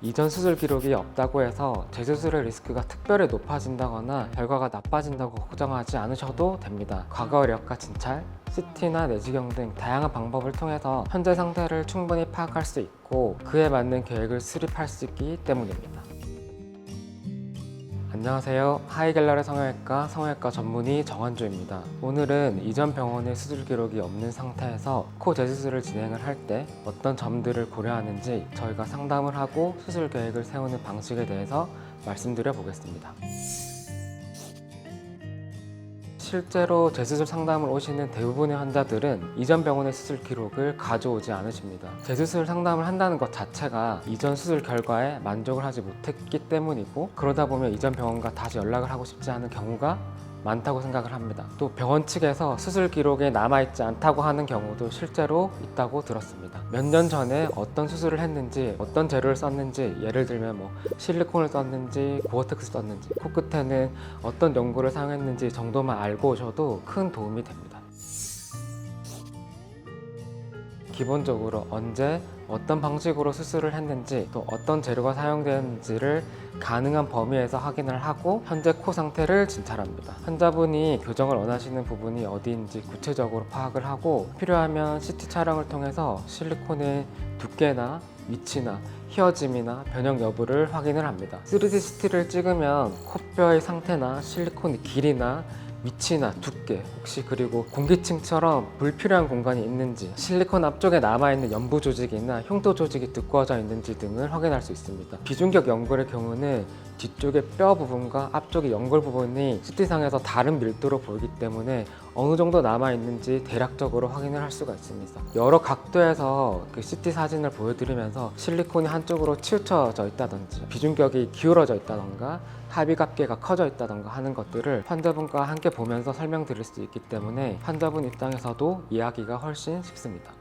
이전 수술 기록이 없다고 해서 재수술의 리스크가 특별히 높아진다거나 결과가 나빠진다고 걱정하지 않으셔도 됩니다. 과거 이력과 진찰, CT나 내시경 등 다양한 방법을 통해서 현재 상태를 충분히 파악할 수 있고 그에 맞는 계획을 수립할 수 있기 때문입니다. 안녕하세요. 하이갤러리 성형외과 전문의 정환주입니다. 오늘은 이전 병원의 수술 기록이 없는 상태에서 코 재수술을 진행을 할 때 어떤 점들을 고려하는지 저희가 상담을 하고 수술 계획을 세우는 방식에 대해서 말씀드려 보겠습니다. 실제로 재수술 상담을 오시는 대부분의 환자들은 이전 병원의 수술 기록을 가져오지 않으십니다. 재수술 상담을 한다는 것 자체가 이전 수술 결과에 만족을 하지 못했기 때문이고, 그러다 보면 이전 병원과 다시 연락을 하고 싶지 않은 경우가 많다고 생각을 합니다. 또 병원 측에서 수술 기록에 남아있지 않다고 하는 경우도 실제로 있다고 들었습니다. 몇 년 전에 어떤 수술을 했는지, 어떤 재료를 썼는지, 예를 들면 실리콘을 썼는지, 고어텍스 썼는지, 코끝에는 어떤 연고를 사용했는지 정도만 알고 오셔도 큰 도움이 됩니다. 기본적으로 언제 어떤 방식으로 수술을 했는지, 또 어떤 재료가 사용되었는지를 가능한 범위에서 확인을 하고 현재 코 상태를 진찰합니다. 환자분이 교정을 원하시는 부분이 어디인지 구체적으로 파악을 하고, 필요하면 CT 촬영을 통해서 실리콘의 두께나 위치나 휘어짐이나 변형 여부를 확인을 합니다. 3D CT를 찍으면 코뼈의 상태나 실리콘의 길이나 위치나 두께, 혹시 그리고 공기층처럼 불필요한 공간이 있는지, 실리콘 앞쪽에 남아있는 연부 조직이나 흉도 조직이 두꺼워져 있는지 등을 확인할 수 있습니다. 비중격 연골의 경우는 뒤쪽의 뼈 부분과 앞쪽의 연골 부분이 CT상에서 다른 밀도로 보이기 때문에 어느 정도 남아있는지 대략적으로 확인을 할 수가 있습니다. 여러 각도에서 그 CT 사진을 보여드리면서 실리콘이 한쪽으로 치우쳐져 있다든지, 비중격이 기울어져 있다던가, 합의갑계가 커져 있다던가 하는 것들을 환자분과 함께 보면서 설명드릴 수 있기 때문에 환자분 입장에서도 이해하기가 훨씬 쉽습니다.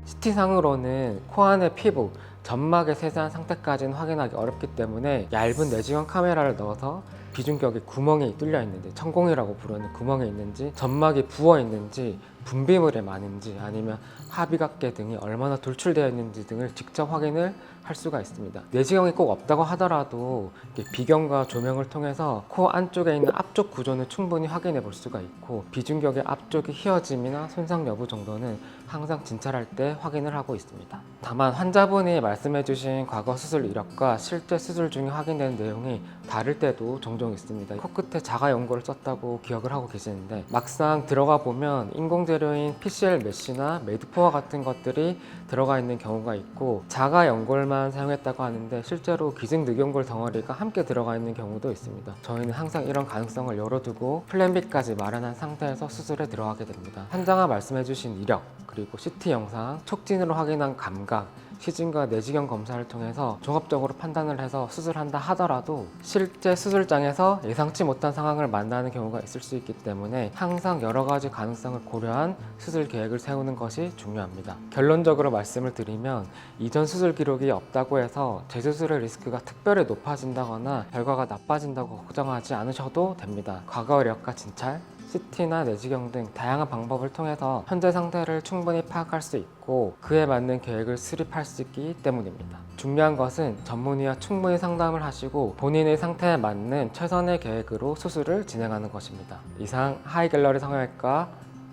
CT상으로는 코 안의 피부, 점막의 세세한 상태까지는 확인하기 어렵기 때문에 얇은 내시경 카메라를 넣어서 비중격이 구멍이 뚫려 있는지, 천공이라고 부르는 구멍이 있는지, 점막이 부어 있는지, 분비물이 많은지, 아니면 합의각계 등이 얼마나 돌출되어 있는지 등을 직접 확인을 할 수가 있습니다. 내시경이 꼭 없다고 하더라도 비경과 조명을 통해서 코 안쪽에 있는 앞쪽 구조는 충분히 확인해 볼 수가 있고, 비중격의 앞쪽의 휘어짐이나 손상 여부 정도는 항상 진찰할 때 확인을 하고 있습니다. 다만 환자분이 말씀해 주신 과거 수술 이력과 실제 수술 중에 확인되는 내용이 다를 때도 종종 있습니다. 코끝에 자가 연고를 썼다고 기억을 하고 계시는데, 막상 들어가 보면 인공재료인 PCL 메쉬나 메드포와 같은 것들이 들어가 있는 경우가 있고, 자가 연골만 사용했다고 하는데 실제로 기증 늑연골 덩어리가 함께 들어가 있는 경우도 있습니다. 저희는 항상 이런 가능성을 열어두고 플랜 B까지 마련한 상태에서 수술에 들어가게 됩니다. 환자가 말씀해 주신 이력, 그리고 CT 영상, 촉진으로 확인한 감각, 시진과 내시경 검사를 통해서 종합적으로 판단을 해서 수술한다 하더라도 실제 수술장에서 예상치 못한 상황을 만나는 경우가 있을 수 있기 때문에 항상 여러 가지 가능성을 고려한 수술 계획을 세우는 것이 중요합니다. 결론적으로 말씀을 드리면, 이전 수술 기록이 없다고 해서 재수술의 리스크가 특별히 높아진다거나 결과가 나빠진다고 걱정하지 않으셔도 됩니다. 과거 이력과 진찰, CT나 내시경 등 다양한 방법을 통해서 현재 상태를 충분히 파악할 수 있고 그에 맞는 계획을 수립할 수 있기 때문입니다. 중요한 것은 전문의와 충분히 상담을 하시고 본인의 상태에 맞는 최선의 계획으로 수술을 진행하는 것입니다. 이상 하이갤러리 성형외과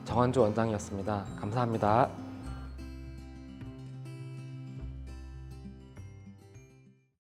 정환주 원장이었습니다. 감사합니다.